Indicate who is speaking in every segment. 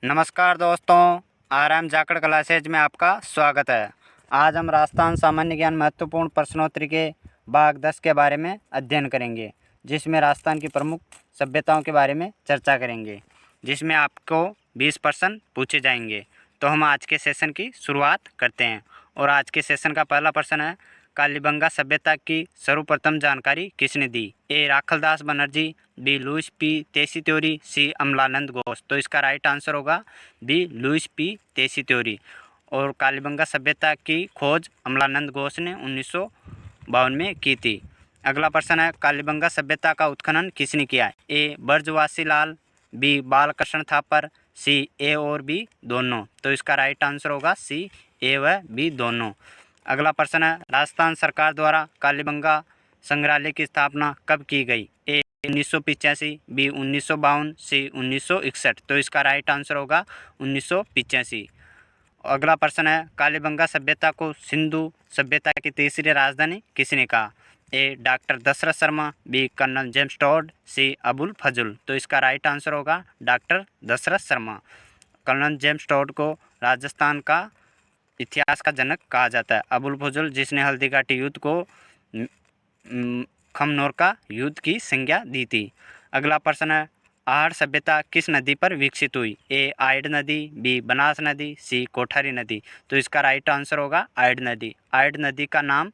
Speaker 1: नमस्कार दोस्तों, RM Jakhar classes में आपका स्वागत है। आज हम राजस्थान सामान्य ज्ञान महत्वपूर्ण प्रश्नोत्तरी के भाग 10 के बारे में अध्ययन करेंगे, जिसमें राजस्थान की प्रमुख सभ्यताओं के बारे में चर्चा करेंगे, जिसमें आपको 20 प्रश्न पूछे जाएंगे। तो हम आज के सेशन की शुरुआत करते हैं और आज के सेशन का पहला प्रश्न है, कालीबंगा सभ्यता की सर्वप्रथम जानकारी किसने दी? A Rakhaldas Banerjee, B Louis P Tessitori, C Amalananda Ghosh. तो इसका राइट आंसर होगा बी लुईस पी तेसीत्योरी। और कालीबंगा सभ्यता की खोज अमलानंद घोष ने 1952 में की थी। अगला प्रश्न है, कालीबंगा सभ्यता का उत्खनन किसने किया? ए ब्रजवासी लाल, बी बालकृष्ण थापर, सी ए और बी दोनों। तो इसका राइट आंसर होगा सी ए व बी दोनों। अगला प्रश्न है, राजस्थान सरकार द्वारा कालीबंगा संग्रहालय की स्थापना कब की गई? ए 1985, बी 1952, सी 1961। तो इसका राइट आंसर होगा 1985। अगला प्रश्न है, कालीबंगा सभ्यता को सिंधु सभ्यता की तीसरी राजधानी किसने कहा? A doctor Dashrath Sharma, B colonel James Tod, C Abul Fazl. तो इसका राइट आंसर होगा doctor Dashrath Sharma. Colonel James Tod को राजस्थान का इतिहास का जनक कहा जाता है। अबुल फजल जिसने हल्दीघाटी युद्ध को खमनोर का युद्ध की संज्ञा दी थी। अगला प्रश्न है, आहड़ सभ्यता किस नदी पर विकसित हुई? ए आयड नदी, बी बनास नदी, सी कोठारी नदी। तो इसका राइट आंसर होगा आयड नदी। आयड नदी का नाम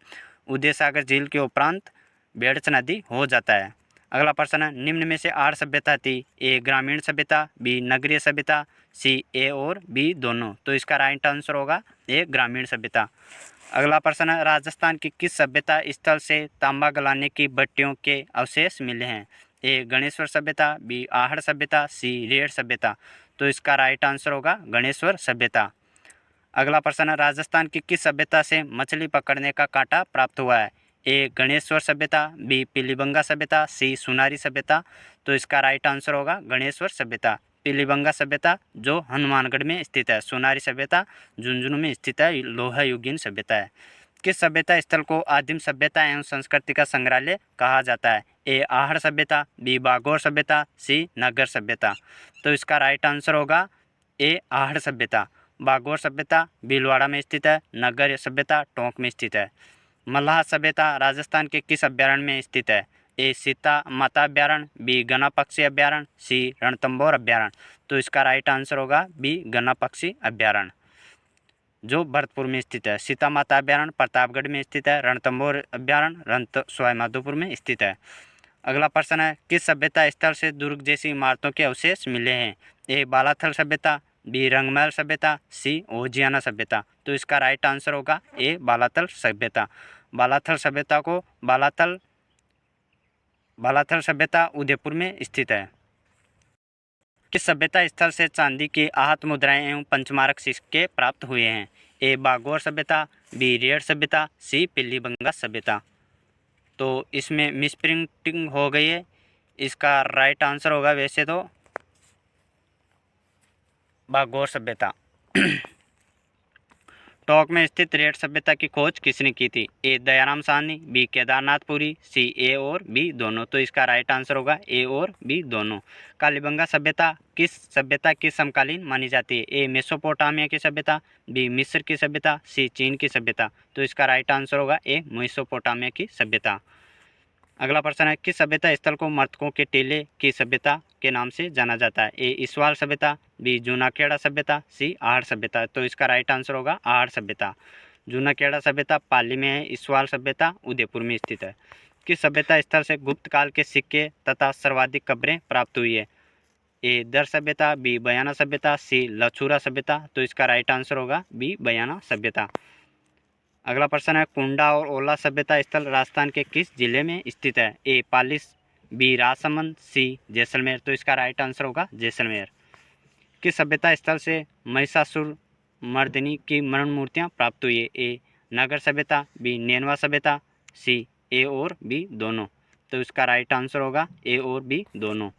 Speaker 1: उदय सागर झील के उपरांत बेड़च नदी हो जाता है। अगला प्रश्न है, निम्न में से आहड़ सभ्यता थी? ए ग्रामीण सभ्यता, बी नगरीय सभ्यता, सी ए और बी दोनों। तो इसका राइट आंसर होगा ए ग्रामीण सभ्यता। अगला प्रश्न है, राजस्थान की किस सभ्यता स्थल से तांबा गलाने की भट्टियों के अवशेष मिले हैं? ए गणेश्वर सभ्यता, बी आहड़ सभ्यता, सी रेड़ सभ्यता। तो इसका राइट आंसर होगा गणेश्वर सभ्यता। अगला प्रश्न है, राजस्थान की किस सभ्यता से मछली पकड़ने का कांटा प्राप्त हुआ है? ए गणेश्वर सभ्यता, बी पीलीबंगा सभ्यता, सी सुनारी सभ्यता। तो इसका राइट आंसर होगा गणेश्वर सभ्यता। पीलीबंगा सभ्यता जो हनुमानगढ़ में स्थित है, सुनारी सभ्यता झुंझुनू में स्थित है, लोहा युगीन सभ्यता है। किस सभ्यता स्थल को आदिम सभ्यता एवं संस्कृति का संग्रहालय कहा जाता है? ए आहड़ सभ्यता, बी बागोर सभ्यता, सी नगर सभ्यता। तो इसका राइट आंसर होगा ए आहड़ सभ्यता। बागोर सभ्यता भीलवाड़ा में स्थित है, नगर सभ्यता टोंक में स्थित है। मल्लाह सभ्यता राजस्थान के किस अभ्यारण्य में स्थित है? ए सीता माता अभ्यारण्य, बी गना पक्षी अभ्यारण्य, सी रणथंभौर अभ्यारण्य। तो इसका राइट आंसर होगा बी गना पक्षी अभ्यारण्य जो भरतपुर में स्थित है। सीता माता अभ्यारण्य प्रतापगढ़ में स्थित है। रणथंभौर अभ्यारण्य सवाईमाधोपुर में स्थित है। अगला प्रश्न है, किस सभ्यता स्थल से दुर्ग जैसी इमारतों के अवशेष मिले हैं? ए बालाथल सभ्यता, बी रंगमहल सभ्यता, सी ओजियाना सभ्यता। तो इसका राइट आंसर होगा ए बालाथल सभ्यता। बालाथल सभ्यता को बालाथल सभ्यता उदयपुर में स्थित है। किस सभ्यता स्थल से चांदी की आहत मुद्राएं एवं पंचमारक सिक्के प्राप्त हुए हैं? ए बागोर सभ्यता, बी रेड़ सभ्यता, सी पीलीबंगा सभ्यता। तो इसमें मिसप्रिंटिंग हो गई है। इसका राइट आंसर होगा वैसे तो बागोर सभ्यता। टोंक में स्थित रेड़ सभ्यता की खोज किसने की थी? ए दयाराम साहनी, बी केदारनाथपुरी, सी ए और बी दोनों। तो इसका राइट आंसर होगा ए और बी दोनों। कालीबंगा सभ्यता की समकालीन मानी जाती है? ए मेसोपोटामिया की सभ्यता, बी मिस्र की सभ्यता, सी चीन की सभ्यता। तो इसका राइट आंसर होगा ए मेसोपोटामिया की सभ्यता। अगला प्रश्न है, किस सभ्यता स्थल को मर्तकों के टीले की सभ्यता के नाम से जाना जाता है? ए इसवाल सभ्यता, बी जूनाखेड़ा सभ्यता, सी आहड़ सभ्यता। तो इसका राइट आंसर होगा आहड़ सभ्यता। जूनाखेड़ा सभ्यता पाली में है, इसवाल सभ्यता उदयपुर में स्थित है। किस सभ्यता स्थल से गुप्त काल के सिक्के तथा सर्वाधिक कब्रें प्राप्त हुई है? ए दर सभ्यता, बी बयाना सभ्यता, सी लछूरा सभ्यता। तो इसका राइट आंसर होगा बी बयाना सभ्यता। अगला प्रश्न है, कुंडा और ओला सभ्यता स्थल राजस्थान के किस जिले में स्थित है? ए पालिस, बी राजसमंद, सी जैसलमेर। तो इसका राइट आंसर होगा जैसलमेर। किस सभ्यता स्थल से महिषासुर मर्दिनी की मरण मूर्तियां प्राप्त हुई है? ए नगर सभ्यता, बी नेनवा सभ्यता, सी ए और बी दोनों। तो इसका राइट आंसर होगा ए और बी दोनों।